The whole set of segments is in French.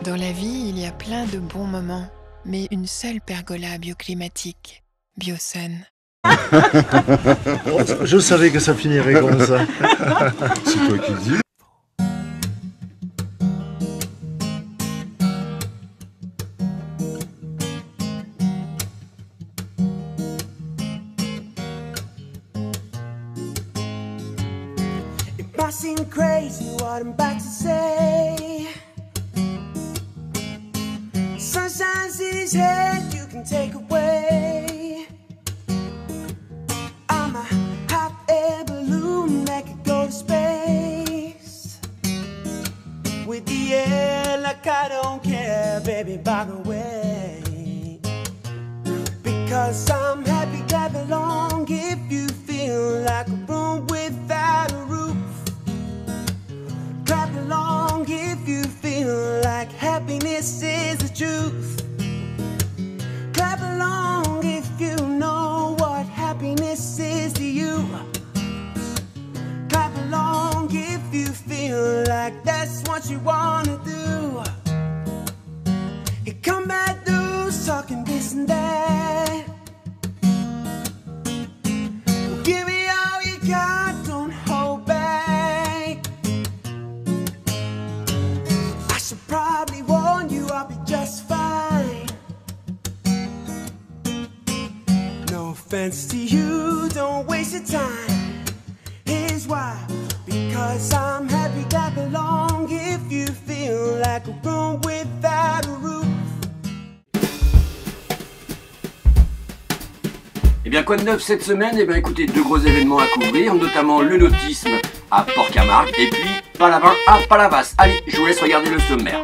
Dans la vie, il y a plein de bons moments, mais une seule pergola bioclimatique, Biosun. Je savais que ça finirait comme ça. C'est toi qui le dis. It might seem crazy what I'm about to say. Sunshine's in his head, you can take away. I'm a hot air balloon that could go to space. With the air like I don't care, baby, by the way. Because I'm happy, clap along if you feel like a room without a roof. Clap along if you feel like happiness is the truth. Clap along if you know what happiness is to you. Clap along if you feel like that's what you wanna do. You come back loose talking this and that. Well, give me all you got, don't hold back. I should probably warn you, I'll be just fine. No offense to you, don't waste your time. Here's why. Because I'm happy, clap along if you feel like a room without a roof. Eh bien, quoi de neuf cette semaine? Eh bien, écoutez, deux gros événements à couvrir, notamment le nautisme à Port-Camargue et puis Palavin à Palavas. Allez, je vous laisse regarder le sommaire.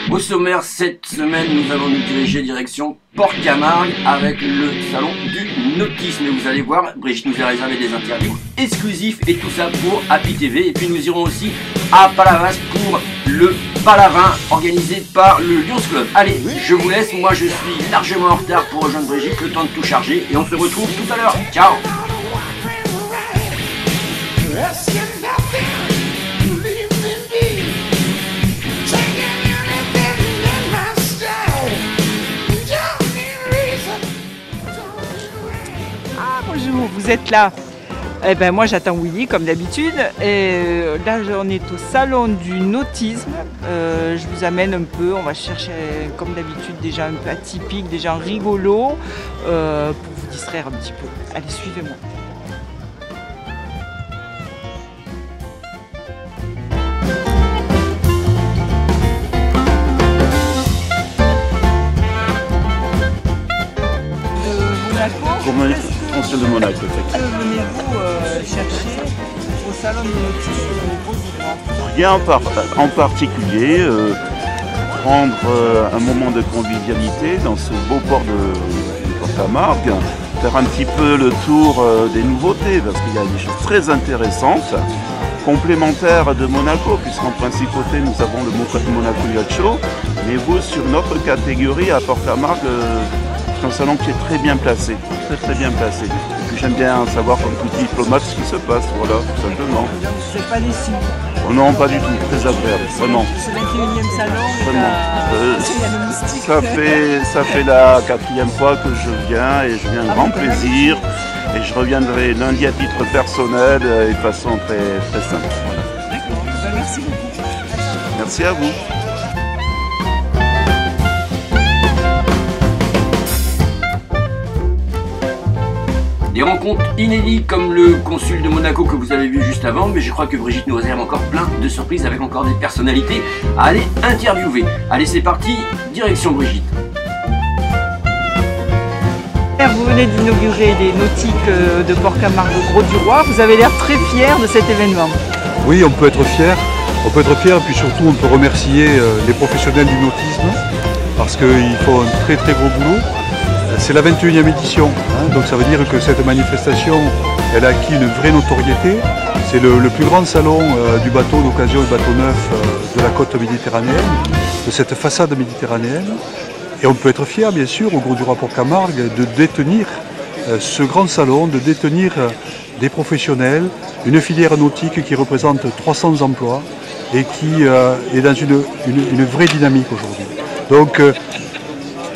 Au sommaire, cette semaine, nous allons nous diriger direction Port-Camargue avec le salon du nautisme. Et vous allez voir, Brigitte nous a réservé des interviews exclusives et tout ça pour Happy TV. Et puis nous irons aussi à Palavas pour le Palavin organisé par le Lions Club. Allez, je vous laisse, moi je suis largement en retard pour rejoindre Brigitte, le temps de tout charger. Et on se retrouve tout à l'heure. Ciao! Bonjour, vous êtes là. Eh ben moi j'attends Willy comme d'habitude. Et là on est au salon du nautisme. Je vous amène un peu, on va chercher comme d'habitude des gens un peu atypiques, des gens rigolos pour vous distraire un petit peu. Allez, suivez-moi. De Monaco, que venez-vous chercher au salon du nautisme au Gros-du-Roi? rien en particulier, prendre un moment de convivialité dans ce beau port de Port-Camargue, faire un petit peu le tour des nouveautés parce qu'il y a des choses très intéressantes, complémentaires de Monaco, puisqu'en principauté nous avons le Monaco Yacht Show, mais vous sur notre catégorie à Port-Camargue, c'est un salon qui est très bien placé, très bien placé. Et puis j'aime bien savoir comme tout diplomate ce qui se passe, voilà, tout simplement. Vous n'êtes pas déçu? Oh non, pas du tout, très agréable, vraiment. C'est le 21e salon, vraiment. Ça fait la 4e fois que je viens et je viens avec grand plaisir. Et je reviendrai lundi à titre personnel et de façon très simple. Voilà. D'accord, merci beaucoup. Merci à vous. Des rencontres inédites comme le consul de Monaco que vous avez vu juste avant, mais je crois que Brigitte nous réserve encore plein de surprises avec encore des personnalités à aller interviewer. Allez, c'est parti, direction Brigitte. Vous venez d'inaugurer les nautiques de Port-Camargue au Gros-du-Roi. Vous avez l'air très fier de cet événement. Oui, on peut être fier. On peut être fier et puis surtout on peut remercier les professionnels du nautisme parce qu'ils font un très gros boulot. C'est la 21e édition, hein, donc ça veut dire que cette manifestation elle a acquis une vraie notoriété. C'est le plus grand salon du bateau d'occasion et bateau neuf de la côte méditerranéenne, de cette façade méditerranéenne. Et on peut être fier bien sûr au Gros-du-Roi Port-Camargue de détenir ce grand salon, de détenir des professionnels, une filière nautique qui représente 300 emplois et qui est dans une vraie dynamique aujourd'hui. Donc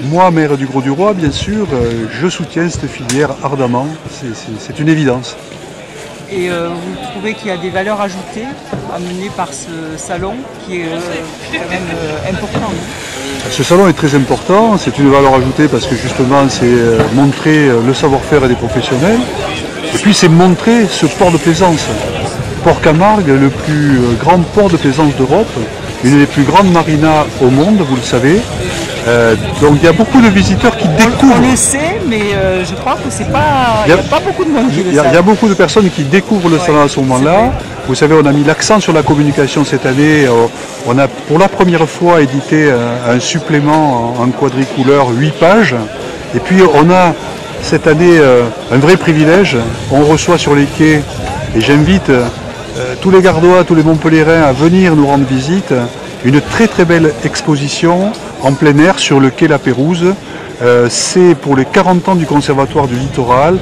moi, maire du Grau-du-Roi, bien sûr, je soutiens cette filière ardemment, c'est une évidence. Et vous trouvez qu'il y a des valeurs ajoutées amenées par ce salon qui est quand même important? Ce salon est très important, c'est une valeur ajoutée parce que justement c'est montrer le savoir-faire des professionnels et puis c'est montrer ce port de plaisance. Port-Camargue, le plus grand port de plaisance d'Europe, une des plus grandes marinas au monde, vous le savez. Donc il y a beaucoup de visiteurs qui découvrent. On le sait, mais je crois que c'est pas. Il n'y a pas beaucoup de monde qui le sait. Il y a beaucoup de personnes qui découvrent le salon à ce moment-là. Vous savez, on a mis l'accent sur la communication cette année. On a pour la première fois édité un supplément en quadricouleur 8 pages. Et puis on a cette année un vrai privilège. On reçoit sur les quais, et j'invite tous les Gardois, tous les Montpelliérains à venir nous rendre visite, une très très belle exposition en plein air sur le quai La Pérouse. C'est pour les 40 ans du Conservatoire du Littoral.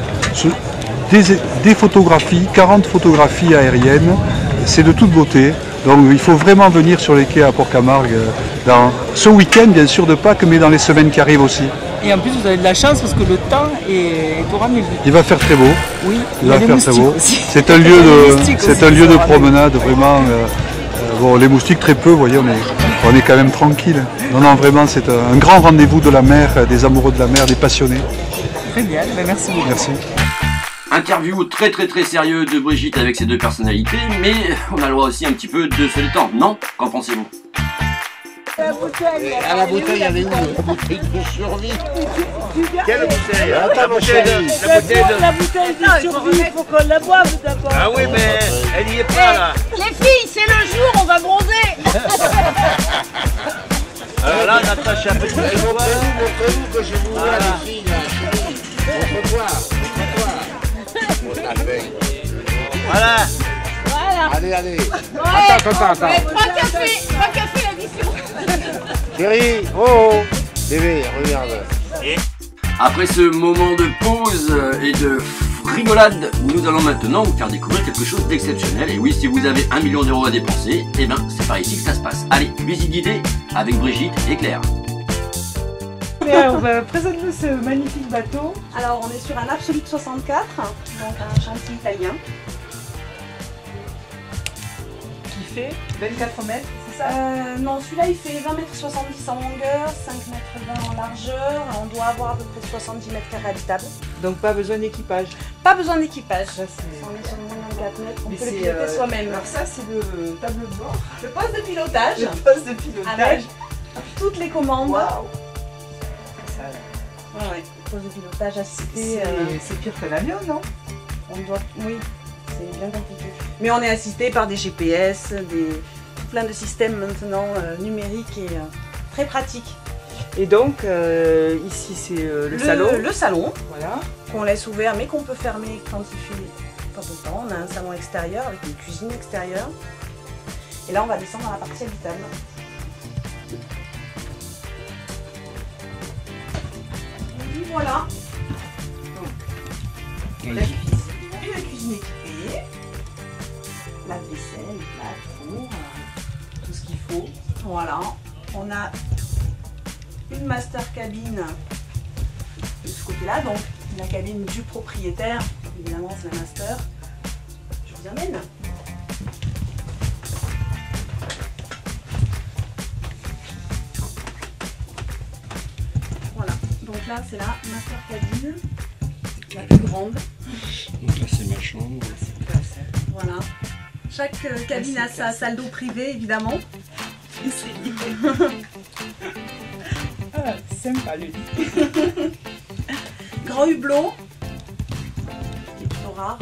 Des photographies, 40 photographies aériennes, c'est de toute beauté. Donc il faut vraiment venir sur les quais à Port-Camargue dans ce week-end bien sûr de Pâques, mais dans les semaines qui arrivent aussi. Et en plus vous avez de la chance parce que le temps est au rendez-vous. Il va faire très beau. Oui, il va faire très beau. C'est un lieu de promenade vraiment. Bon, les moustiques très peu, vous voyez, on est quand même tranquille. Non, non, vraiment, c'est un grand rendez-vous de la mer, des amoureux de la mer, des passionnés. Très bien, ben merci beaucoup. Merci. Interview très sérieux de Brigitte avec ses deux personnalités, mais on a le droit aussi un petit peu de se détendre, non? Qu'en pensez-vous? À la bouteille, elle est où? La bouteille de survie. Quelle bouteille? La bouteille de survie, il faut qu'on la boive d'abord. Ah oui, mais elle n'y est pas là. Les filles, c'est le jour, on va bronzer. Alors là, Natacha, montrez-nous que je vous vois, les filles, là. Montre-toi. Voilà. Allez. Attends. Trois cafés l'addition. Chérie, oh, bébé, regarde. Après ce moment de pause et de rigolade, nous allons maintenant vous faire découvrir quelque chose d'exceptionnel. Et oui, si vous avez 1 million d'euros à dépenser, eh ben c'est par ici que ça se passe. Allez, visite guidée avec Brigitte et Claire. Présente-nous ce magnifique bateau. Alors on est sur un Absolute 64, donc un chantier italien. Qui fait 24 mètres, c'est ça? Non, celui-là il fait 20,70 m en longueur, 5,20 m en largeur. On doit avoir à peu près 70 m² habitables. Donc pas besoin d'équipage. Pas besoin d'équipage. On est sur moins de 4 mètres, on peut le piloter soi-même. Alors ça c'est le tableau de bord. Le poste de pilotage. Le poste de pilotage. Avec toutes les commandes. Waouh. Ouais, poste de pilotage assisté. C'est pire que l'avion, non? Oui, c'est bien compliqué. Mais on est assisté par des GPS, plein de systèmes maintenant numériques et très pratiques. Et donc, ici c'est le salon. Le salon, voilà. Qu'on laisse ouvert mais qu'on peut fermer quand il fait pas beau temps. On a un salon extérieur avec une cuisine extérieure. Et là on va descendre dans la partie habitable. Voilà. Donc, la cuisine équipée, la vaisselle, la four, tout ce qu'il faut. Voilà. On a une master cabine de ce côté-là, donc la cabine du propriétaire. Évidemment, c'est la master. Je vous amène. Donc là, c'est la master cabine, la plus grande. Donc là, c'est ma chambre. Voilà. Chaque cabine a sa salle d'eau privée, évidemment. Ah, sympa, lui. Grand hublot. Il est plutôt rare.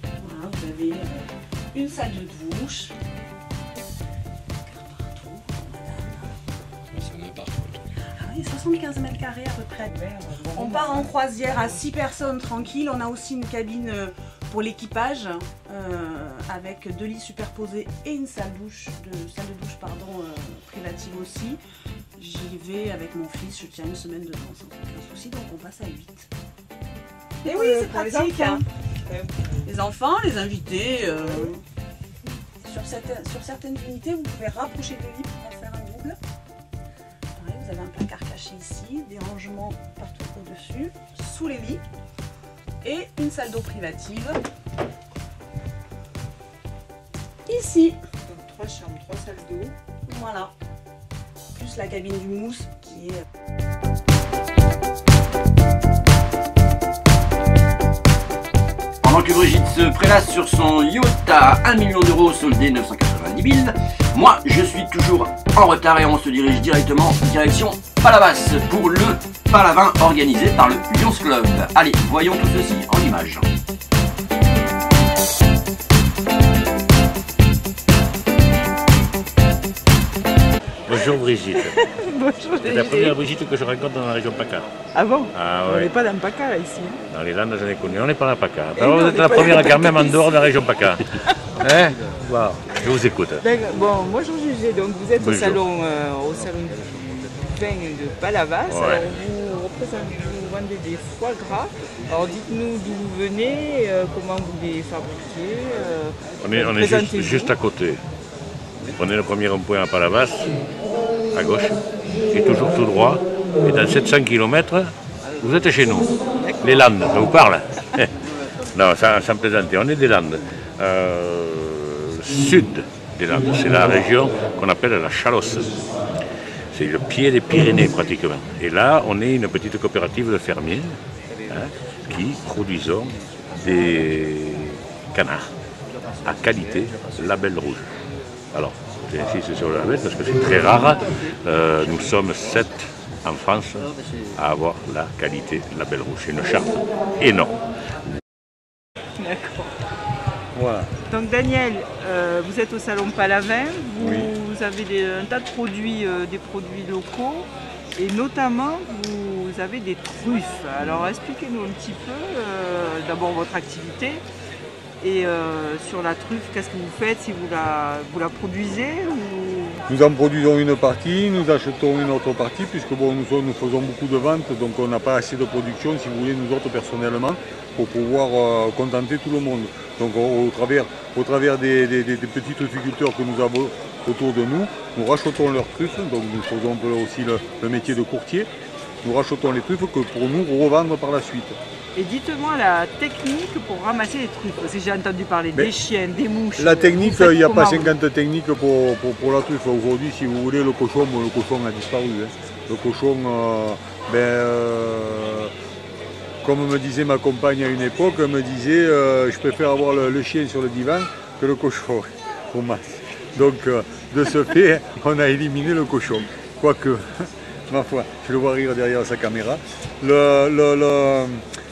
Voilà, vous avez une salle de douche. Oui, 75 m² à peu près. On part en croisière à 6 personnes tranquilles. On a aussi une cabine pour l'équipage avec 2 lits superposés et une salle de douche privative aussi. J'y vais avec mon fils, je tiens une semaine dedans sans aucun souci, donc on passe à 8. Et oui, c'est pratique. Hein. Les enfants, les invités. Sur certaines unités, vous pouvez rapprocher le lit pour en faire un double. Pareil, vous avez un placard caché ici, des rangements partout au-dessus, sous les lits, et une salle d'eau privative. Ici. Donc 3 chambres, 3 salles d'eau. Voilà. Plus la cabine du mousse qui est... Pendant que Brigitte se prélasse sur son yacht à 1 million d'euros soldé 990 000, moi je suis toujours en retard et on se dirige directement direction Palavas pour le Palavin organisé par le Lions Club. Allez, voyons tout ceci en images. Bonjour Brigitte. Bonjour. C'est la première Brigitte que je rencontre dans la région PACA. Ah bon? Ah On ouais. n'est pas dans PACA là ici. Dans les Landes, j'en ai connu. On n'est pas dans PACA. Et Alors, non, vous on êtes n'est la pas première dans quand même en PACA dehors de la ici. région PACA. Hein? Wow. Je vous écoute. Bon, bonjour Gégé, donc vous êtes Bonjour. au salon du vin de Palavas. Ouais. Alors vous vendez des foie gras. Alors dites-nous d'où vous venez, comment vous les fabriquez. On est présentez-vous. juste à côté. Prenez le premier rond-point à Palavas, à gauche, et toujours tout droit. Et dans 700 km, vous êtes chez nous. Les Landes, ça vous parle? Non, sans plaisanter, on est des Landes. Sud des Landes, c'est la région qu'on appelle la Chalosse. C'est le pied des Pyrénées pratiquement. Et là, on est une petite coopérative de fermiers qui produisons des canards à qualité label rouge. Alors, j'insiste sur le label parce que c'est très rare. Nous sommes 7 en France à avoir la qualité label rouge. C'est une charte énorme. D'accord. Voilà. Donc Daniel, vous êtes au salon Palavin, vous Oui. avez un tas de produits, des produits locaux et notamment vous avez des truffes. Alors expliquez-nous un petit peu d'abord votre activité et sur la truffe, qu'est-ce que vous faites, si vous la produisez ou... Nous en produisons une partie, nous achetons une autre partie, puisque bon, nous faisons beaucoup de ventes, donc on n'a pas assez de production, si vous voulez, nous autres personnellement, pour pouvoir contenter tout le monde. Donc au travers des petits trufficulteurs que nous avons autour de nous, nous rachetons leurs truffes, donc nous faisons un peu aussi le métier de courtier. Nous rachetons les truffes que pour nous revendre par la suite. Et dites-moi la technique pour ramasser les truffes, parce que j'ai entendu parler des chiens, des mouches. La technique, vous faites il n'y a pas comment, 50 techniques pour la truffe. Aujourd'hui, si vous voulez, le cochon a disparu. Hein. Le cochon, comme me disait ma compagne à une époque, elle me disait je préfère avoir le chien sur le divan que le cochon au masse. Donc, de ce fait, on a éliminé le cochon. Quoique, ma foi, je le vois rire derrière sa caméra.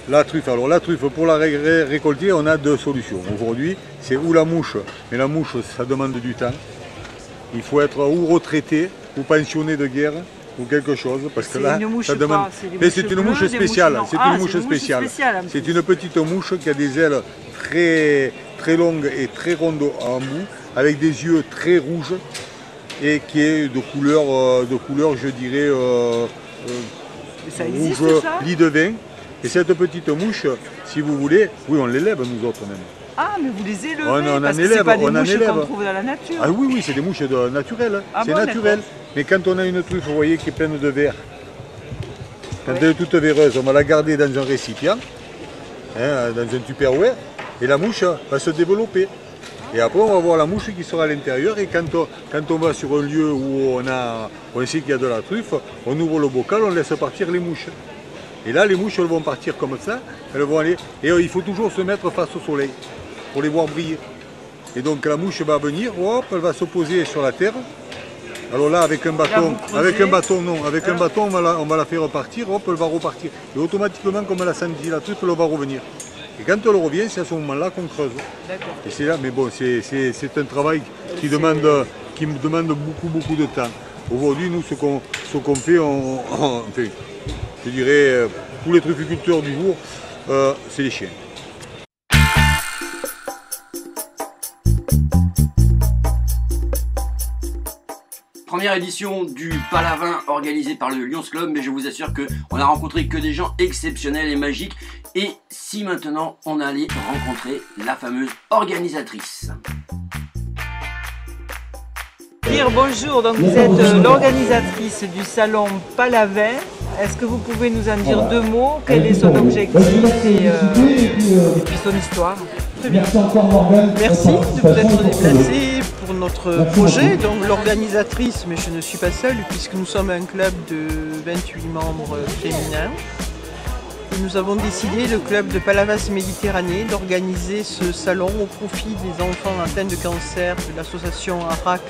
La truffe, alors la truffe, pour la récolter, on a deux solutions. Aujourd'hui, c'est ou la mouche, mais la mouche, ça demande du temps. Il faut être ou retraité, ou pensionné de guerre, ou quelque chose, parce que là, ça demande... Mais c'est une mouche spéciale, c'est une mouche spéciale. C'est une petite mouche qui a des ailes très, très longues et très rondes en bout, avec des yeux très rouges, et qui est de couleur je dirais, ça existe, rouge ça lit de vin. Et cette petite mouche, si vous voulez, oui, on l'élève nous autres même. Ah, mais vous les élevez, on parce que c'est pas des mouches qu'on trouve dans la nature. Ah oui, c'est des mouches naturelles, Ah c'est bon, naturel. Mais quand on a une truffe, vous voyez, qui est pleine de verre, quand elle est toute véreuse, on va la garder dans un récipient, dans un tupperware, et la mouche va se développer. Et après, on va voir la mouche qui sera à l'intérieur, et quand on va sur un lieu où on sait qu'il y a de la truffe, on ouvre le bocal, on laisse partir les mouches. Et là, les mouches, elles vont partir comme ça, elles vont aller, et il faut toujours se mettre face au soleil, pour les voir briller. Et donc la mouche va venir, hop, elle va se poser sur la terre. Alors là, avec un bâton, on va la faire repartir, hop, elle va repartir. Et automatiquement, comme elle a senti la truffe, elle va revenir. Et quand elle revient, c'est à ce moment-là qu'on creuse. Et c'est là, mais bon, c'est un travail qui me demande beaucoup de temps. Aujourd'hui, nous, ce qu'on fait, je dirais, tous les trufficulteurs du jour, c'est les chiens. Première édition du Palavin organisé par le Lions Club, mais je vous assure qu'on a rencontré que des gens exceptionnels et magiques Et si maintenant on allait rencontrer la fameuse organisatrice. Dire bonjour, donc vous êtes l'organisatrice du salon Palavin. Est-ce que vous pouvez nous en dire deux mots? Quel est son objectif et puis son histoire? Très bien. Merci de vous être déplacé pour notre projet. Donc l'organisatrice, mais je ne suis pas seule puisque nous sommes un club de 28 membres féminins. Et nous avons décidé, le club de Palavas Méditerranée, d'organiser ce salon au profit des enfants atteints de cancer de l'association ARAC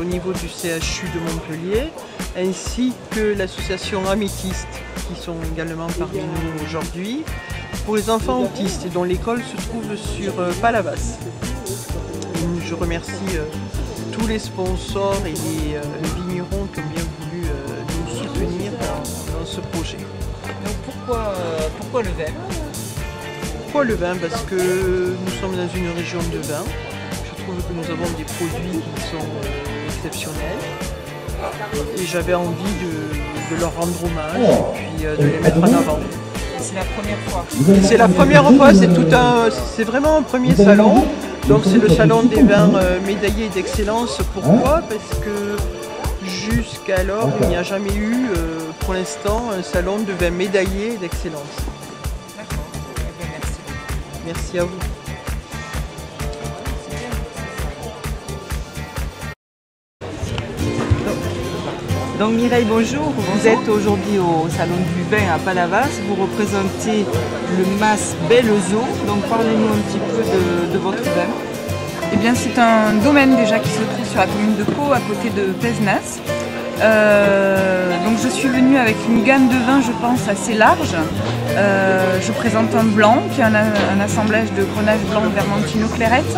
au niveau du CHU de Montpellier, ainsi que l'association Améthyste, qui sont également parmi nous aujourd'hui, pour les enfants autistes, dont l'école se trouve sur Palavas. Je remercie tous les sponsors et les vignerons qui ont bien voulu nous soutenir dans ce projet. Donc pourquoi le vin? Pourquoi le vin? Parce que nous sommes dans une région de vin. Je trouve que nous avons des produits qui sont exceptionnels. Et j'avais envie de leur rendre hommage et puis de les mettre en avant. C'est la première fois? C'est la première fois, c'est vraiment un premier salon. Donc c'est le salon des vins médaillés d'excellence. Pourquoi? Parce que jusqu'alors, il n'y a jamais eu, pour l'instant, un salon de vins médaillés d'excellence. D'accord, merci. Merci à vous. Donc Mireille, bonjour. Vous êtes aujourd'hui au Salon du Vin à Palavas. Vous représentez le MAS Belle-Eau. Donc parlez-nous un petit peu de votre vin. Eh bien, c'est un domaine déjà qui se trouve sur la commune de Pau, à côté de Pézenas. Donc je suis venue avec une gamme de vins, je pense, assez large. Je présente un blanc, qui est un assemblage de Grenache blanc, Vermentino, Clairette,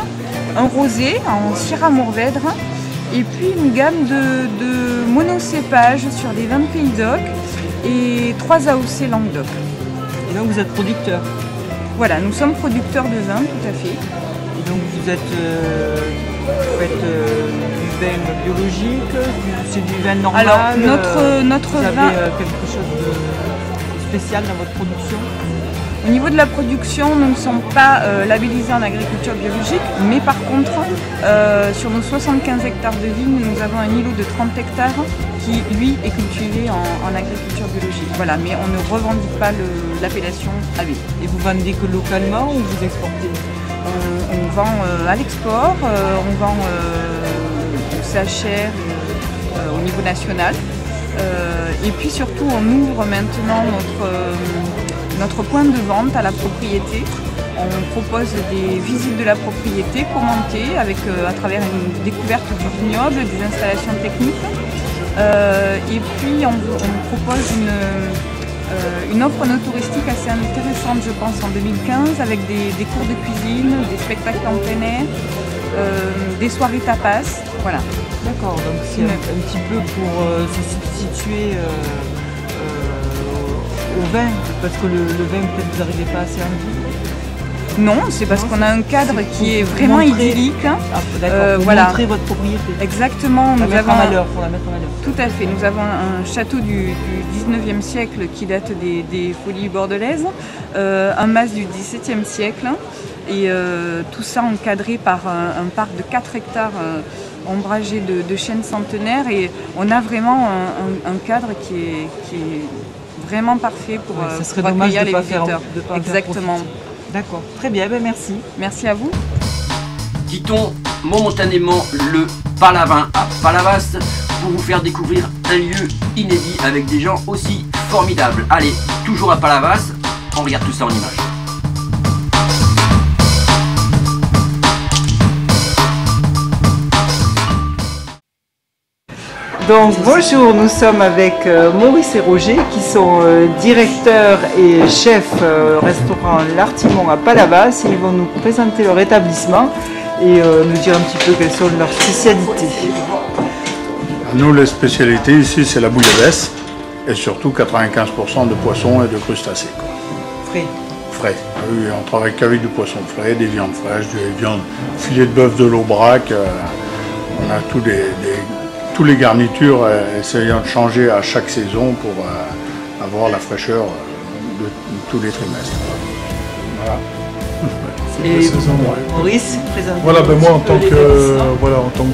un rosé en Syrah Mourvèdre, et puis une gamme de monocépages sur des vins de Pays d'Oc et 3 AOC Languedoc. Et donc vous êtes producteur? Voilà, nous sommes producteurs de vin, tout à fait. Et donc vous faites du vin biologique, c'est du vin normal? Alors notre vous avez vin... quelque chose de spécial dans votre production? Au niveau de la production, nous ne sommes pas labellisés en agriculture biologique, mais par contre, sur nos 75 hectares de vignes, nous avons un îlot de 30 hectares qui, lui, est cultivé en agriculture biologique. Voilà, mais on ne revendique pas l'appellation AB. Et vous vendez que localement ou vous exportez? On vend à l'export, on vend au CHR au niveau national. Et puis surtout, on ouvre maintenant notre point de vente à la propriété. On propose des visites de la propriété commentées à travers une découverte du vignoble, des installations techniques. Et puis on propose une offre no touristique assez intéressante, je pense, en 2015, avec des cours de cuisine, des spectacles en plein air, des soirées tapas. Voilà. D'accord, donc c'est un petit peu pour se situer au vin, parce que le vin, peut-être vous n'arrivez pas assez à en vivre. Non, c'est parce qu'on a un cadre qui est vraiment idyllique. D'accord, voilà. Montrer votre propriété. Exactement. Pour la mettre en valeur. Tout à fait. Nous avons un château du 19e siècle qui date des Folies bordelaises, un mas du XVIIe siècle, et tout ça encadré par un parc de 4 hectares ombragé de chênes centenaires, et on a vraiment un cadre qui est vraiment parfait pour accueillir les visiteurs. Exactement. D'accord, très bien, ben merci. Merci à vous. Quittons momentanément le Palavin à Palavas pour vous faire découvrir un lieu inédit avec des gens aussi formidables. Allez, toujours à Palavas, on regarde tout ça en images. Donc bonjour, nous sommes avec Maurice et Roger qui sont directeurs et chefs restaurant L'Artimon à Palavas. Ils vont nous présenter leur établissement et nous dire un petit peu quelles sont leurs spécialités. Nous, les spécialités ici, c'est la bouillabaisse et surtout 95% de poissons et de crustacés. Frais. Frais. Oui, on travaille qu'avec du poisson frais, des viandes fraîches, des viandes filet de bœuf de l'Aubrac. On a tous les garnitures, essayant de changer à chaque saison pour avoir la fraîcheur tous les trimestres. Voilà. Et Maurice, présente. Voilà, ben moi en tant que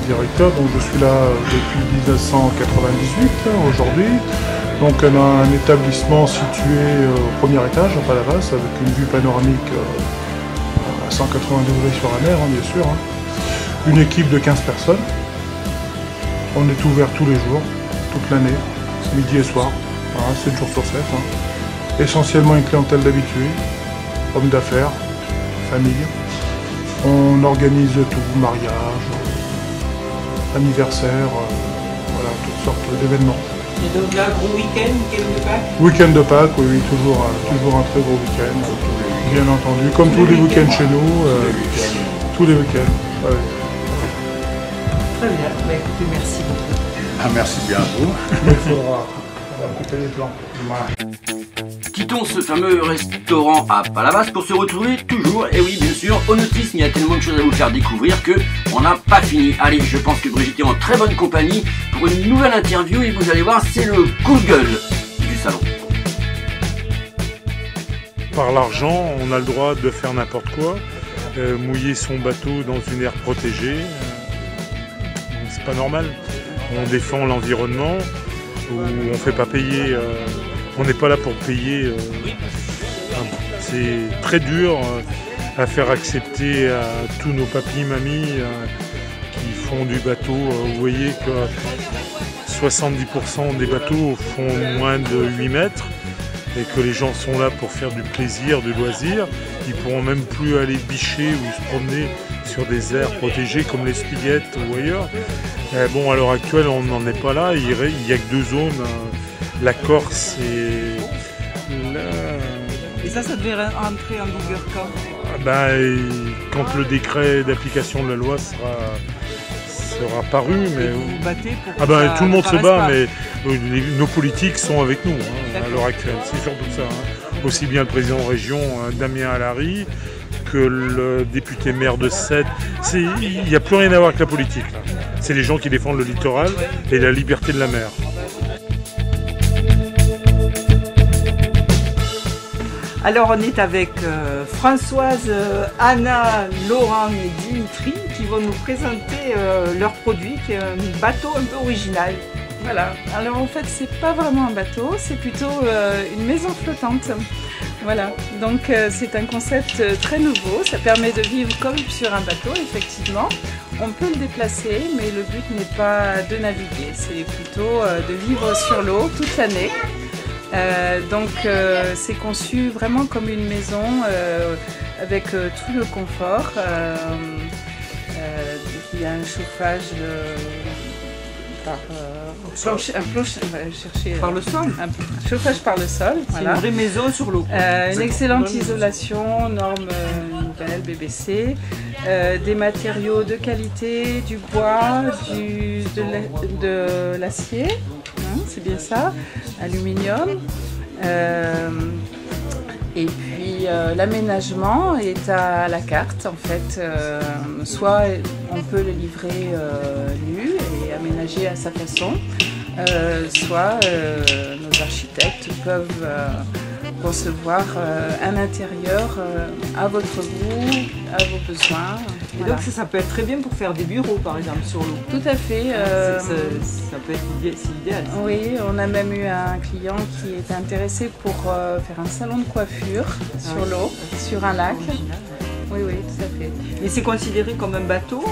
directeur, donc je suis là depuis 1998 aujourd'hui. Donc on a un établissement situé au premier étage à Palavas avec une vue panoramique à 180 degrés sur la mer, hein, bien sûr. Hein. Une équipe de 15 personnes. On est ouvert tous les jours, toute l'année, midi et soir, voilà, 7 jours sur 7. Hein. Essentiellement une clientèle d'habitués, hommes d'affaires, famille. On organise tout, mariage, anniversaire, voilà, toutes sortes d'événements. Et donc là, gros week-end de Pâques? Week-end de Pâques, oui, toujours un très gros week-end, bien entendu, comme tous les week-ends chez nous, tous les week-ends. Ouais. Très bien, bah, écoutez, merci beaucoup. Ah, merci bien à vous. Il faudra couper les plans. Quittons ce fameux restaurant à Palavas pour se retrouver toujours, et oui bien sûr, au nautisme, il y a tellement de choses à vous faire découvrir que on n'a pas fini. Allez, je pense que Brigitte est en très bonne compagnie pour une nouvelle interview et vous allez voir, c'est le coup de gueule du salon. Par l'argent, on a le droit de faire n'importe quoi, mouiller son bateau dans une aire protégée, c'est pas normal. On défend l'environnement, on fait pas payer. On n'est pas là pour payer. C'est très dur à faire accepter à tous nos papis, mamies qui font du bateau. Vous voyez que 70% des bateaux font moins de 8 mètres et que les gens sont là pour faire du plaisir, du loisir. Ils ne pourront même plus aller bicher ou se promener sur des aires protégées comme les Spillettes ou ailleurs. Bon, à l'heure actuelle, on n'en est pas là. Il n'y a que 2 zones. La Corse et Et ça devait rentrer en vigueur quand? Quand le décret d'application de la loi sera paru. Mais vous vous battez pour que tout le monde se bat, pas. mais nos politiques sont avec nous à l'heure actuelle. C'est surtout ça. Hein. Aussi bien le président de région, Damien Alary, que le député maire de Sète. Il n'y a plus rien à voir avec la politique. C'est les gens qui défendent le littoral et la liberté de la mer. Alors on est avec Françoise, Anna, Laurent et Dimitri qui vont nous présenter leur produit qui est un bateau un peu original. Voilà, alors en fait c'est pas vraiment un bateau, c'est plutôt une maison flottante. Voilà, donc c'est un concept très nouveau, ça permet de vivre comme sur un bateau effectivement. On peut le déplacer mais le but n'est pas de naviguer, c'est plutôt de vivre sur l'eau toute l'année. C'est conçu vraiment comme une maison avec tout le confort. Il y a un chauffage par le sol. Un chauffage par le sol. C'est une vraie maison sur l'eau. Une excellente isolation, norme nouvelle BBC, des matériaux de qualité, du bois, de l'acier. C'est bien ça, aluminium. Et puis l'aménagement est à la carte en fait. Soit on peut le livrer nu et aménager à sa façon, soit nos architectes peuvent concevoir un intérieur à votre goût, à vos besoins. Et donc ça peut être très bien pour faire des bureaux par exemple sur l'eau. Tout à fait. Ça peut être idéal. Oui, on a même eu un client qui était intéressé pour faire un salon de coiffure sur l'eau, sur un lac. Oui, oui, tout à fait. Et c'est considéré comme un bateau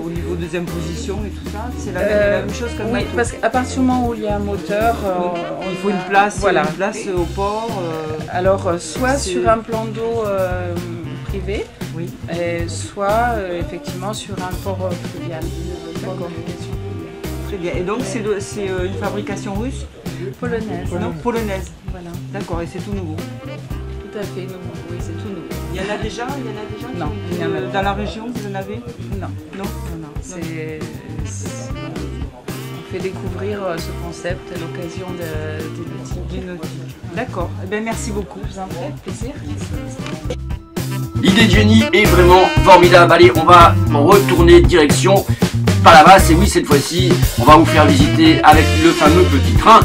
au niveau des impositions et tout ça? C'est la même chose qu'un bateau? Oui, parce qu'à partir du moment où il y a un moteur, il faut une place, voilà. Une place au port. Alors, soit sur un plan d'eau privé, oui. Et soit effectivement sur un port fluvial. D'accord. Très bien. Et donc c'est une fabrication russe? Polonaise. Non, polonaise. Voilà. D'accord, et c'est tout nouveau? Tout à fait nouveau, oui, c'est tout nouveau. Il y en a déjà? Non, il y en a pas. Dans la région, vous en avez? Non. Non? Non. On fait découvrir ce concept à l'occasion des nautiques. D'accord. Eh bien, merci beaucoup. Je vous en prie, plaisir. L'idée de Jenny est vraiment formidable. Allez, on va retourner direction Palavas. Et oui, cette fois-ci, on va vous faire visiter avec le fameux petit train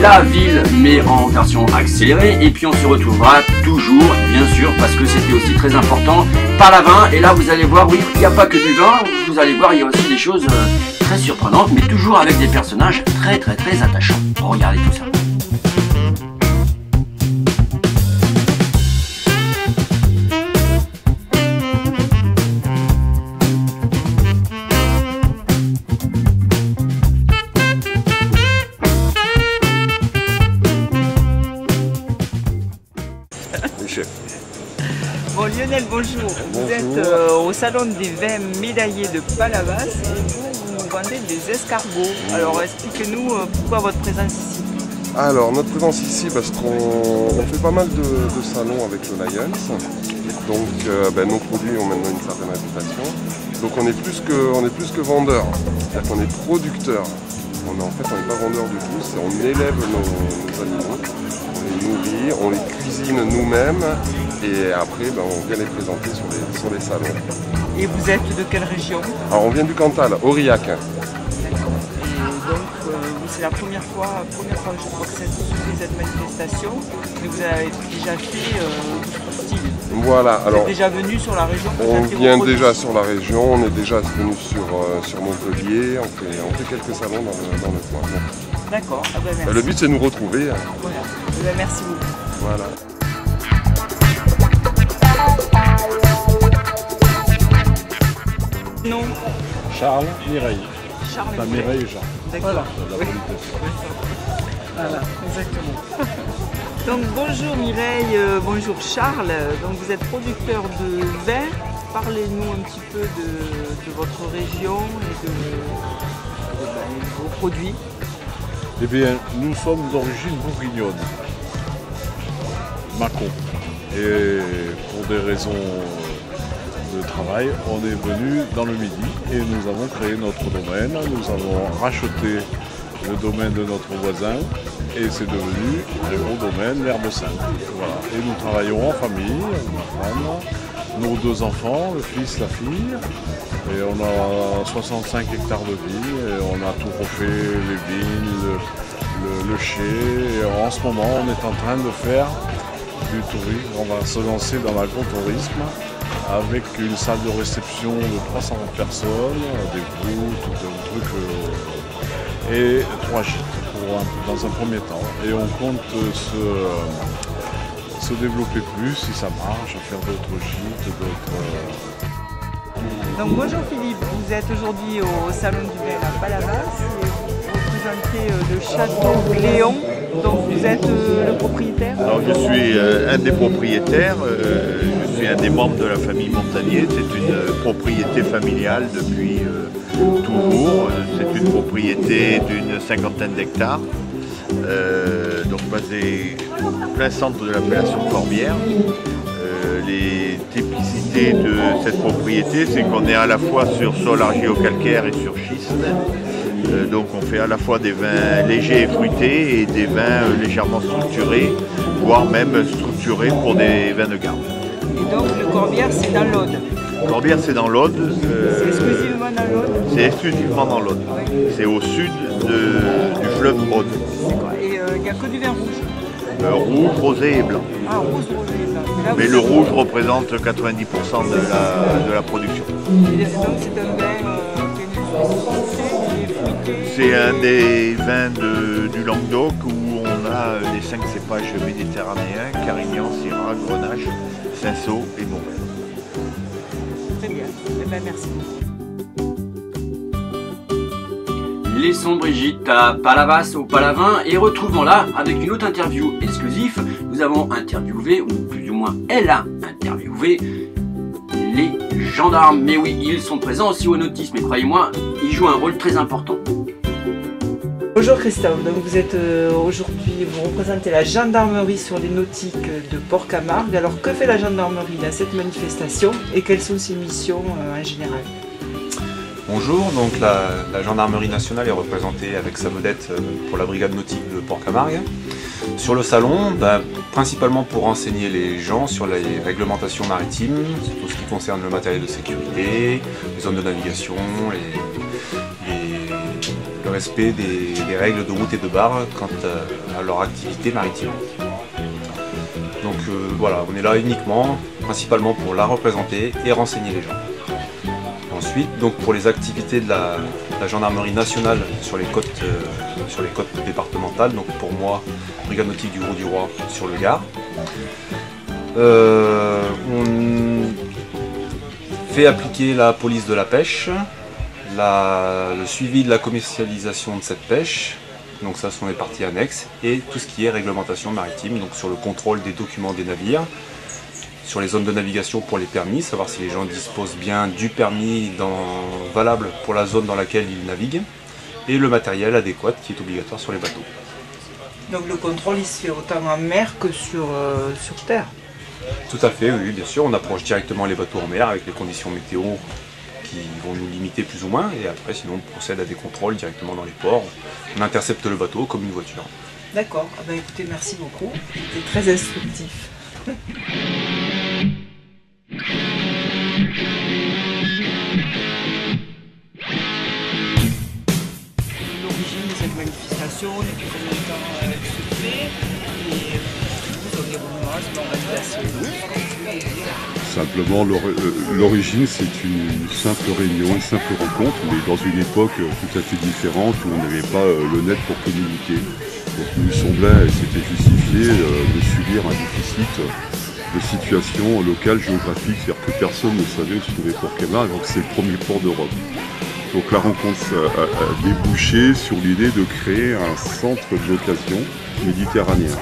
la ville, mais en version accélérée. Et puis on se retrouvera toujours, bien sûr, parce que c'était aussi très important, Palavin. Et là, vous allez voir, oui, il n'y a pas que du vin. Vous allez voir, il y a aussi des choses très surprenantes, mais toujours avec des personnages très attachants. Regardez tout ça. Bon Lionel, bonjour. Vous êtes au salon des vins médaillés de Palavas et vous vendez des escargots. Alors expliquez-nous pourquoi votre présence ici. Alors notre présence ici parce qu'on fait pas mal de salons avec le Lions. Donc nos produits ont maintenant une certaine réputation. Donc on est plus que vendeurs, c'est-à-dire qu'on est producteurs. En fait on n'est pas vendeurs du tout, on élève nos animaux, on les nourrit, on les cuisine nous-mêmes. Et après, on vient les présenter sur les salons. Et vous êtes de quelle région? Alors on vient du Cantal, Aurillac. D'accord. Et donc c'est la première fois je crois que cette manifestation, mais vous avez déjà fait d'autres styles. Voilà, alors. Vous êtes déjà venu sur la région? On vient déjà sur la région, on est déjà venu sur Montpellier, on fait quelques salons dans le coin. D'accord, merci. Le but c'est de nous retrouver. Voilà, merci beaucoup. Voilà. Non. Charles Mireille. Charles Mireille et Jean. D'accord. Voilà, exactement. Donc bonjour Mireille, bonjour Charles. Donc vous êtes producteur de vin. Parlez-nous un petit peu de votre région et de vos produits. Eh bien, nous sommes d'origine bourguignonne, Mâcon. Et pour des raisons de travail, on est venu dans le Midi et nous avons créé notre domaine. Nous avons racheté le domaine de notre voisin et c'est devenu le gros domaine, l'Herbe Sainte. Voilà. Et nous travaillons en famille, ma femme, nos 2 enfants, le fils, la fille. Et on a 65 hectares de vie et on a tout refait, les vignes, le chai. Et en ce moment, on est en train de faire du tourisme. On va se lancer dans l'agro-tourisme avec une salle de réception de 300 personnes, des groupes, tout un truc, et 3 gîtes dans un premier temps. Et on compte se développer plus si ça marche, faire d'autres gîtes, Donc bonjour Philippe, vous êtes aujourd'hui au salon du vin à Palavas et vous représentez le château Léon. Donc vous êtes le propriétaire? Alors je suis un des propriétaires, je suis un des membres de la famille Montagnier. C'est une propriété familiale depuis toujours. C'est une propriété d'une 50aine d'hectares, donc basée au plein centre de l'appellation Corbière. Les typicités de cette propriété, c'est qu'on est à la fois sur sol argilo-calcaire et sur schiste. Donc on fait à la fois des vins légers et fruités et des vins légèrement structurés, voire même structurés pour des vins de garde. Et donc le Corbière c'est dans l'Aude? Corbière c'est dans l'Aude. C'est exclusivement dans l'Aude? C'est exclusivement dans l'Aude. Oui. C'est au sud du fleuve Aude. Et il n'y a que du vin rouge? Rouge, rosé et blanc. Ah, rouge, rosé et blanc. Mais le rouge représente 90% de la production. Et donc c'est un vin qui a une fruité. C'est un des vins du Languedoc où on a les 5 cépages méditerranéens, Carignan, Syrah, Grenache, Cinsault et Morel. Très bien, merci. Laissons Brigitte à Palavas au Palavin et retrouvons-la avec une autre interview exclusive. Nous avons interviewé, ou plus ou moins elle a interviewé, les gendarmes. Mais oui, ils sont présents aussi au nautisme et croyez-moi, ils jouent un rôle très important. Bonjour Christophe, donc vous êtes aujourd'hui, vous représentez la gendarmerie sur les nautiques de Port-Camargue. Alors que fait la gendarmerie dans cette manifestation et quelles sont ses missions en général? Bonjour, donc la gendarmerie nationale est représentée avec sa vedette pour la brigade nautique de Port-Camargue. Sur le salon, principalement pour renseigner les gens sur les réglementations maritimes, tout ce qui concerne le matériel de sécurité, les zones de navigation, le respect des règles de route et de barre quant à leur activité maritime. Donc voilà, on est là uniquement, principalement pour la représenter et renseigner les gens. Ensuite, donc pour les activités de la gendarmerie nationale sur les côtes départementales, donc pour moi, brigade nautique du Grau-du-Roi sur le Gard. On fait appliquer la police de la pêche, le suivi de la commercialisation de cette pêche, donc ça ce sont les parties annexes, et tout ce qui est réglementation maritime, donc sur le contrôle des documents des navires, sur les zones de navigation pour les permis, savoir si les gens disposent bien du permis valable pour la zone dans laquelle ils naviguent, et le matériel adéquat qui est obligatoire sur les bateaux. Donc le contrôle il se fait autant en mer que sur terre? Tout à fait, oui, bien sûr. On approche directement les bateaux en mer avec les conditions météo qui vont nous limiter plus ou moins, et après sinon on procède à des contrôles directement dans les ports. On intercepte le bateau comme une voiture. D'accord, ah ben écoutez, merci beaucoup, c'était très instructif. L'origine de cette manifestation, depuis combien de temps elle se fait, et son déroulement, son organisation. Simplement, l'origine, c'est une simple réunion, une simple rencontre, mais dans une époque tout à fait différente où on n'avait pas le net pour communiquer. Donc il nous semblait, et c'était justifié, de subir un déficit de situation locale, géographique, c'est-à-dire que personne ne savait où se trouvait Port-Camargue, donc c'est le premier port d'Europe. Donc la rencontre a débouché sur l'idée de créer un centre de l'occasion méditerranéen.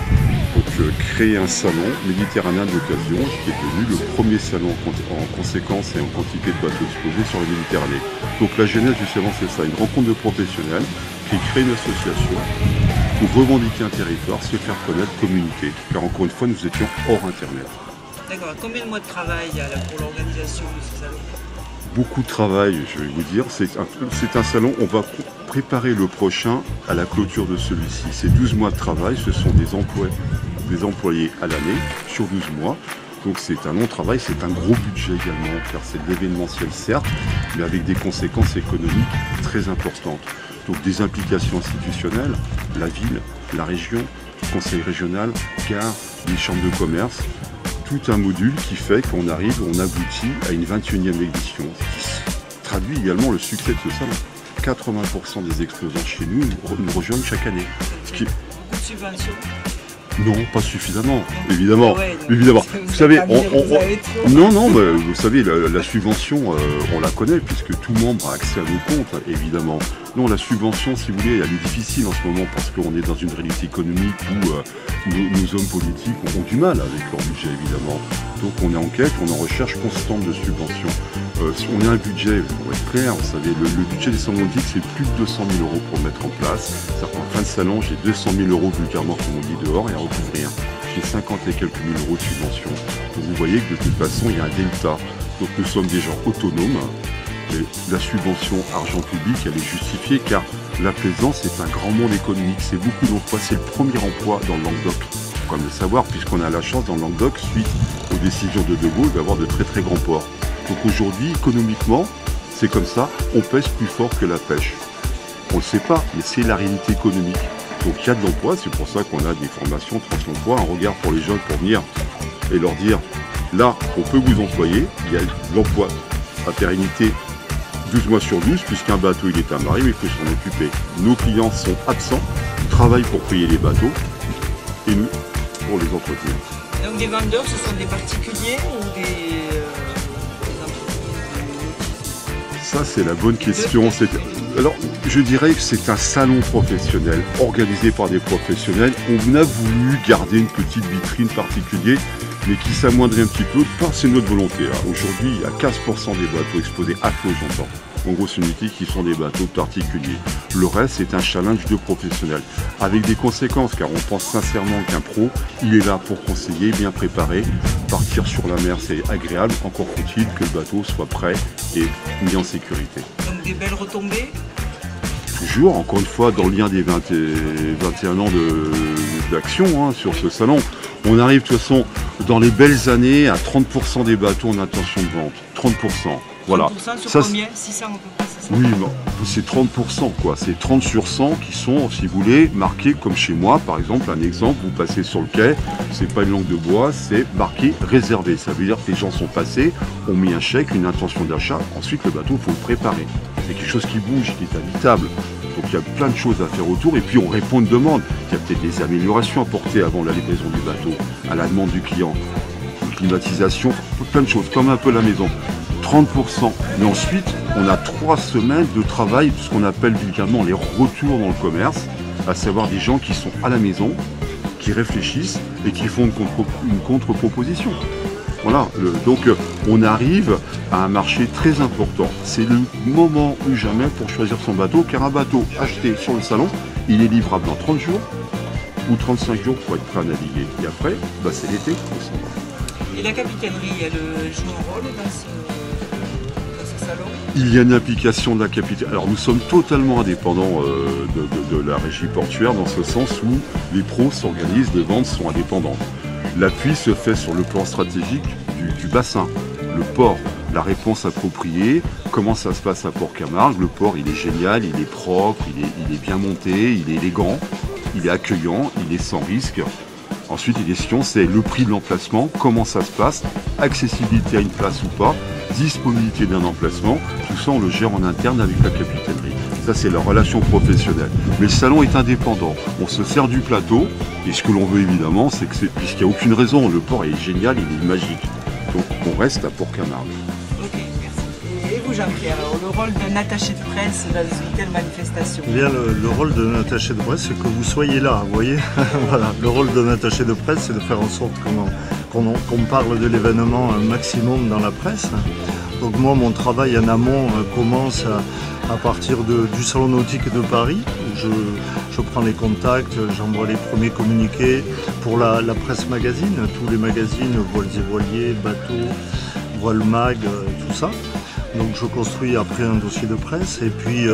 Donc créer un salon méditerranéen de l'occasion qui est devenu le premier salon en conséquence et en quantité de bateaux exposés sur la Méditerranée. Donc la genèse justement c'est ça, une rencontre de professionnels qui crée une association pour revendiquer un territoire, se faire connaître, communiquer. Car encore une fois nous étions hors internet. D'accord, combien de mois de travail il y a là pour l'organisation de ce salon? Beaucoup de travail, je vais vous dire. C'est un salon, on va préparer le prochain à la clôture de celui-ci. C'est 12 mois de travail, ce sont des employés à l'année, sur 12 mois. Donc c'est un long travail, c'est un gros budget également, car c'est de l'événementiel certes, mais avec des conséquences économiques très importantes. Donc des implications institutionnelles, la ville, la région, le conseil régional, gare, les chambres de commerce, tout un module qui fait qu'on arrive, on aboutit à une 21e édition, qui traduit également le succès de ce salon. 80% des exposants chez nous nous rejoignent chaque année. Beaucoup de subventions? Non, pas suffisamment, évidemment. Ouais, évidemment. Vous savez, non, mais vous savez, la subvention, on la connaît puisque tout membre a accès à nos comptes, évidemment. Non, la subvention, si vous voulez, elle est difficile en ce moment parce qu'on est dans une réalité économique où nos hommes politiques ont du mal avec leur budget, évidemment. Donc on est en quête, on est en recherche constante de subventions. Si on a un budget, pour être clair, vous savez, le budget des salons nautiques, c'est plus de 200 000 € pour le mettre en place. C'est-à-dire qu'en fin de salon, j'ai 200 000 € vulgairement, comme on dit, dehors et à recouvrir. J'ai 50 et quelques mille euros de subvention. Donc vous voyez que de toute façon, il y a un delta. Donc nous sommes des gens autonomes. Et la subvention argent public, elle est justifiée car la plaisance est un grand monde économique. C'est beaucoup d'emplois. C'est le premier emploi dans le Languedoc. Il faut quand même le savoir, puisqu'on a la chance dans le Languedoc, suite aux décisions de De Gaulle, d'avoir de très très grands ports. Donc aujourd'hui, économiquement, c'est comme ça, on pèse plus fort que la pêche. On ne le sait pas, mais c'est la réalité économique. Donc il y a de l'emploi, c'est pour ça qu'on a des formations trans-emploi, un regard pour les jeunes pour venir et leur dire, là, on peut vous employer, il y a de l'emploi à pérennité 12 mois sur 12, puisqu'un bateau il est à marée, mais il faut s'en occuper. Nos clients sont absents, ils travaillent pour payer les bateaux, et nous, pour les entretenir. Donc des vendeurs, ce sont des particuliers ou des Ça, c'est la bonne question. Alors, je dirais que c'est un salon professionnel, organisé par des professionnels. On a voulu garder une petite vitrine particulière, mais qui s'amoindrit un petit peu, c'est notre volonté. Aujourd'hui, il y a 15% des bateaux exposés à cause j'entends. En gros, c'est une unité qui sont des bateaux particuliers. Le reste, c'est un challenge de professionnels, avec des conséquences, car on pense sincèrement qu'un pro, il est là pour conseiller, bien préparé. Partir sur la mer, c'est agréable, encore faut-il que le bateau soit prêt et mis en sécurité. Donc des belles retombées? Toujours, encore une fois, dans le lien des 21 ans d'action sur ce salon. On arrive de toute façon dans les belles années à 30% des bateaux en intention de vente. 30%. Voilà. 30% sur Ça, combien? 600 à peu près, c'est ça? oui, c'est 30%, quoi. C'est 30 sur 100 qui sont, si vous voulez, marqués comme chez moi. Par exemple, un exemple, vous passez sur le quai, c'est pas une langue de bois, c'est marqué réservé. Ça veut dire que les gens sont passés, ont mis un chèque, une intention d'achat. Ensuite, le bateau, il faut le préparer. C'est quelque chose qui bouge, qui est habitable. Donc il y a plein de choses à faire autour. Et puis on répond à une demande. Il y a peut-être des améliorations apportées avant la livraison du bateau, à la demande du client. Une climatisation, plein de choses, comme un peu la maison. 30%. Mais ensuite, on a 3 semaines de travail, ce qu'on appelle vulgairement les retours dans le commerce, à savoir des gens qui sont à la maison, qui réfléchissent et qui font une contre-proposition. Voilà, donc on arrive à un marché très important. C'est le moment ou jamais pour choisir son bateau, car un bateau acheté sur le salon, il est livrable dans 30 jours ou 35 jours pour être prêt à naviguer. Et après, bah, c'est l'été. Et la capitainerie, elle joue un rôle dans ce salon? Il y a une application de la capitainerie. Alors nous sommes totalement indépendants de la régie portuaire, dans ce sens où les pros s'organisent, les ventes sont indépendantes. L'appui se fait sur le plan stratégique du bassin, le port, la réponse appropriée, comment ça se passe à Port-Camargue. Le port, il est génial, il est propre, il est bien monté, il est élégant, il est accueillant, il est sans risque. Ensuite, les questions, c'est le prix de l'emplacement, comment ça se passe, accessibilité à une place ou pas, disponibilité d'un emplacement, tout ça on le gère en interne avec la capitainerie. Ça c'est la relation professionnelle. Mais le salon est indépendant, on se sert du plateau, et ce que l'on veut évidemment, c'est que puisqu'il n'y a aucune raison, le port est génial, il est magique. Donc on reste à Port-Camargue. Ok, merci. Et vous Jean-Pierre, le rôle d'un attaché de presse dans une telle manifestation? Eh bien, le rôle d'un attaché de presse, c'est que vous soyez là, vous voyez. Voilà. Le rôle d'un attaché de presse, c'est de faire en sorte qu'on parle de l'événement un maximum dans la presse. Donc moi, mon travail en amont commence à partir du Salon Nautique de Paris, où je prends les contacts, j'envoie les premiers communiqués pour la presse magazine, tous les magazines, Voiles et Voiliers, Bateaux, Voile Mag, tout ça. Donc je construis après un dossier de presse et puis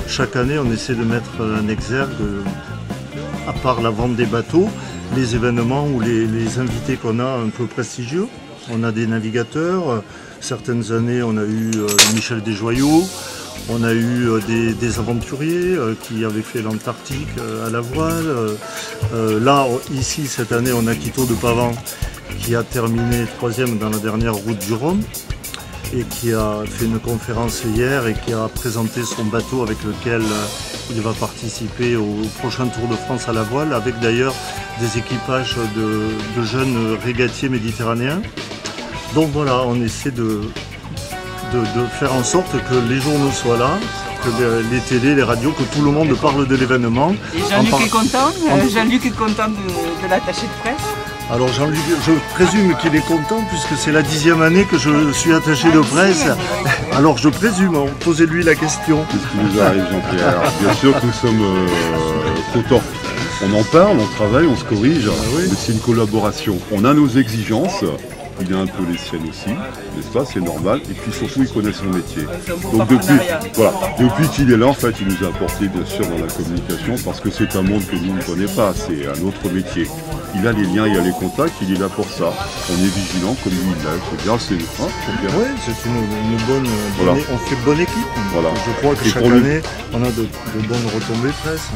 chaque année on essaie de mettre un exergue, à part la vente des bateaux, les événements ou les invités qu'on a un peu prestigieux. On a des navigateurs, certaines années on a eu Michel Desjoyaux, on a eu des aventuriers qui avaient fait l'Antarctique à la voile. Là, ici, cette année, on a Quito de Pavan qui a terminé 3e dans la dernière route du Rhum et qui a fait une conférence hier et qui a présenté son bateau avec lequel il va participer au prochain Tour de France à la voile, avec d'ailleurs des équipages de jeunes régatiers méditerranéens. Donc voilà, on essaie de faire en sorte que les journaux soient là, que les télés, les radios, que tout le monde parle de l'événement. Et Jean-Luc est content? Jean-Luc est content de l'attaché de presse? Alors Jean-Luc, je présume qu'il est content puisque c'est la 10e année que je suis attaché de presse. Alors je présume, posez-lui la question. Qu'est-ce qui nous arrive, Jean-Pierre? Bien sûr que nous sommes contents. On en parle, on travaille, on se corrige, mais c'est une collaboration. On a nos exigences. Il a un peu les siennes aussi, n'est-ce pas? C'est normal. Et puis surtout, il connaît son métier. Donc depuis qu'il est là, en fait, il nous a apporté bien sûr dans la communication parce que c'est un monde que nous ne connaissons pas. C'est un autre métier. Il a les liens, il a les contacts, il est là pour ça. On est vigilant comme lui il l'a. C'est bien, c'est bien. Oui, c'est une bonne. Voilà. On fait bonne équipe. Voilà. Je crois que chaque année, on a de bonnes retombées presse.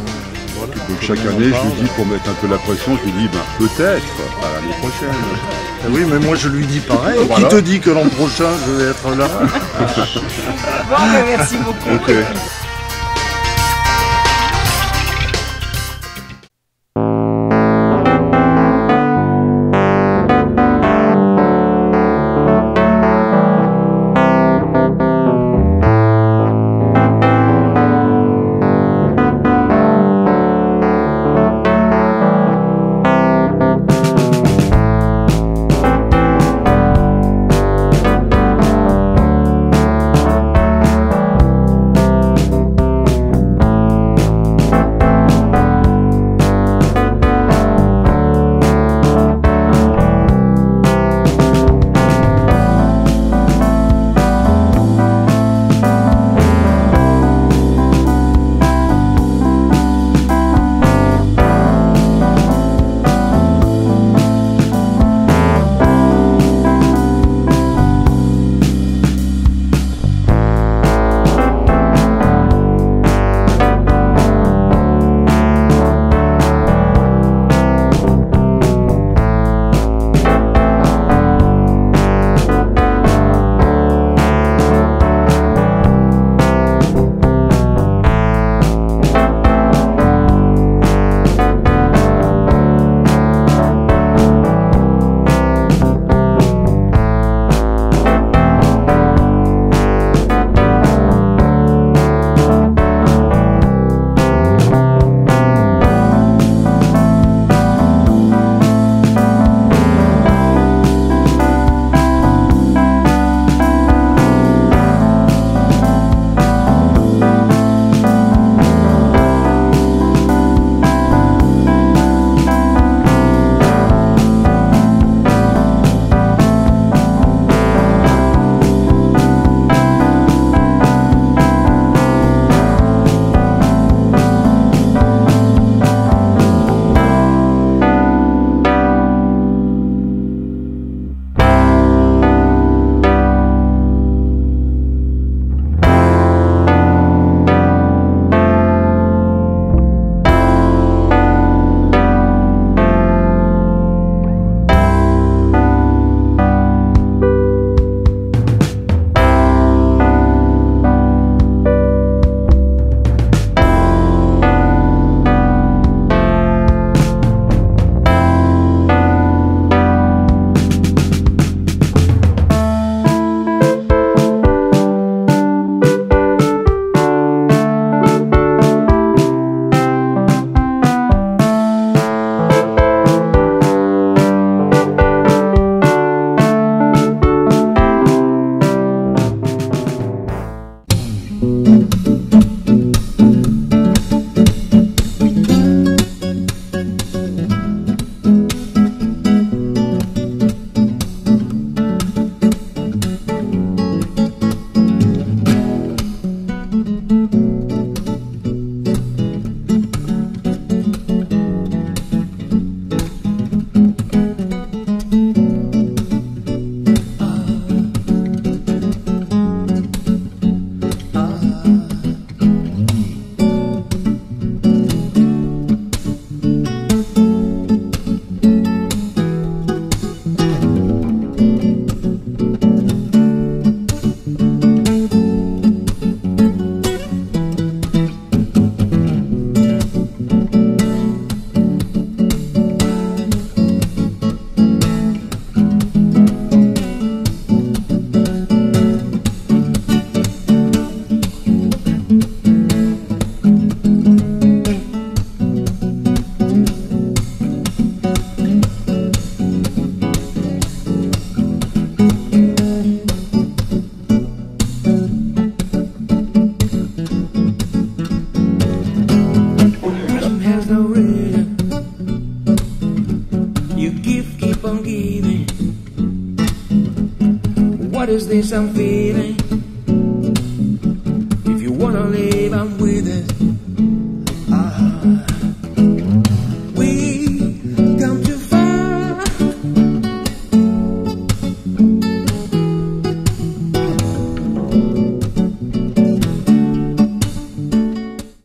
Voilà. Donc chaque année, je lui dis pour mettre un peu la pression, je lui dis peut-être à l'année prochaine. Oui, mais moi je lui dis pareil. Voilà. Qui te dit que l'an prochain je vais être là? Bon, merci beaucoup. Okay. keep on giving. What is this I'm feeling? If you wanna live, I'm with it.